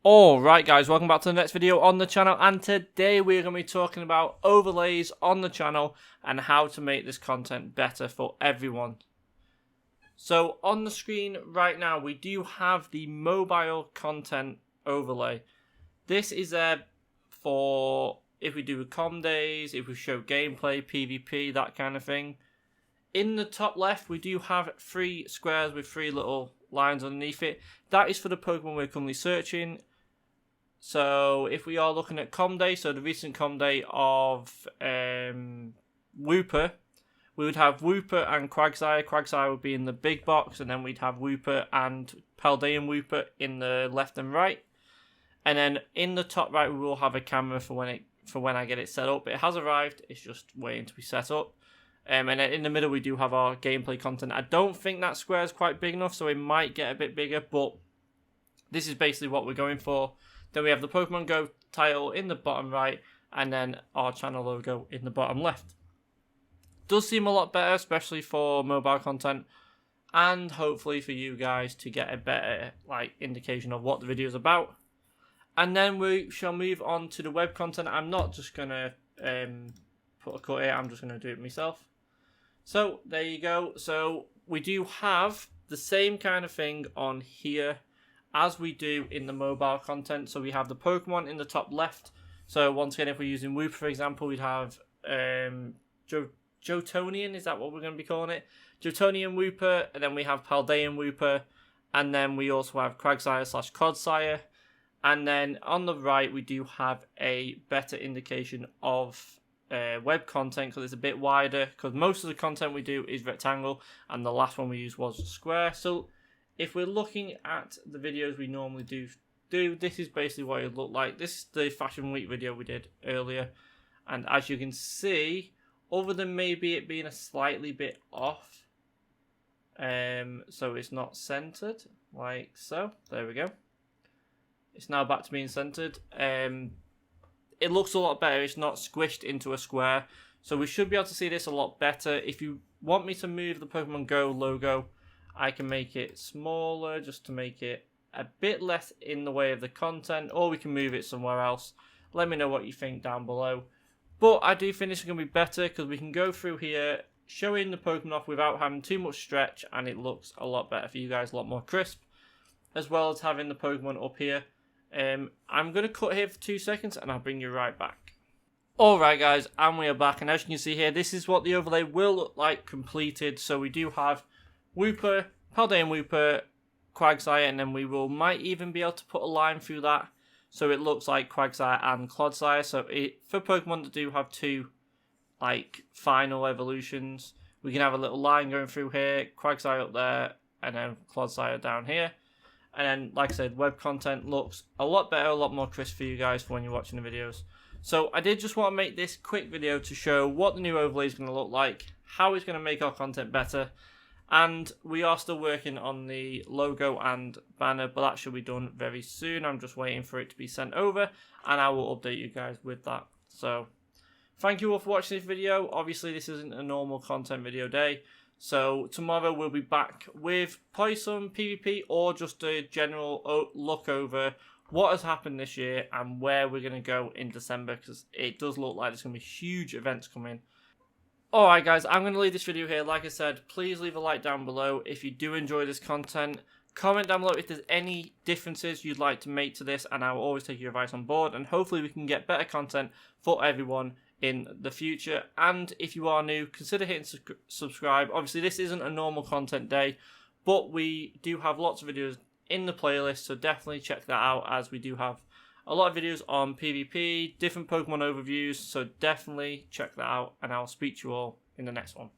Alright guys, welcome back to the next video on the channel, and today we're going to be talking about overlays on the channel and how to make this content better for everyone. So on the screen right now we do have the mobile content overlay. This is there for if we do com days, if we show gameplay, PvP, that kind of thing. In the top left we do have 3 squares with 3 little lines underneath it. That is for the Pokemon we're currently searching. So if we are looking at com day, so the recent com day of Wooper, we would have Wooper and Quagsire. Quagsire would be in the big box, and then we'd have Wooper and Paldean Wooper in the left and right. And then in the top right we will have a camera for when I get it set up. It has arrived, it's just waiting to be set up. And then in the middle we do have our gameplay content. I don't think that square is quite big enough, so it might get a bit bigger, but this is basically what we're going for. Then we have the Pokemon Go title in the bottom right, and then our channel logo in the bottom left. Does seem a lot better, especially for mobile content, and hopefully for you guys to get a better indication of what the video is about. And then we shall move on to the web content. I'm not just going to put a cut here, I'm just going to do it myself. So there you go. So we do have the same kind of thing on here as we do in the mobile content. So we have the Pokemon in the top left. So once again, if we're using Wooper, for example, we'd have Jotonian, is that what we're going to be calling it? Jotonian Wooper, and then we have Paldean Wooper, and then we also have Quagsire / Clodsire. And then on the right, we do have a better indication of web content because it's a bit wider, because most of the content we do is rectangle, and the last one we used was square. So if we're looking at the videos we normally do, this is basically what it looked like. This is the Fashion Week video we did earlier. And as you can see, other than maybe it being a slightly bit off, so it's not centered, like so. There we go. It's now back to being centered. It looks a lot better. It's not squished into a square. So we should be able to see this a lot better. If you want me to move the Pokemon Go logo, I can make it smaller just to make it a bit less in the way of the content, or we can move it somewhere else. Let me know what you think down below. But I do think this is going to be better because we can go through here showing the Pokemon off without having too much stretch, and it looks a lot better for you guys, a lot more crisp, as well as having the Pokemon up here. I'm going to cut here for 2 seconds and I'll bring you right back. Alright guys, and we are back, and as you can see here, this is what the overlay will look like completed. So we do have Wooper, Paldean Wooper, Quagsire, and then we might even be able to put a line through that so it looks like Quagsire and Clodsire. So for Pokemon that do have 2 final evolutions, we can have a little line going through here, Quagsire up there, and then Clodsire down here. And then, like I said, web content looks a lot better, a lot more crisp for you guys for when you're watching the videos. So I did just want to make this quick video to show what the new overlay is going to look like, how it's going to make our content better. And we are still working on the logo and banner, but that should be done very soon. I'm just waiting for it to be sent over, and I will update you guys with that. So thank you all for watching this video. Obviously, this isn't a normal content video day. So tomorrow we'll be back with probably some PvP or just a general look over what has happened this year and where we're going to go in December, because it does look like there's going to be huge events coming. Alright guys, I'm going to leave this video here. Like I said, please leave a like down below if you do enjoy this content. Comment down below if there's any differences you'd like to make to this, and I will always take your advice on board, and hopefully we can get better content for everyone in the future. And if you are new, consider hitting subscribe. Obviously this isn't a normal content day, but we do have lots of videos in the playlist, so definitely check that out, as we do have a lot of videos on PvP, different Pokemon overviews, so definitely check that out, and I'll speak to you all in the next one.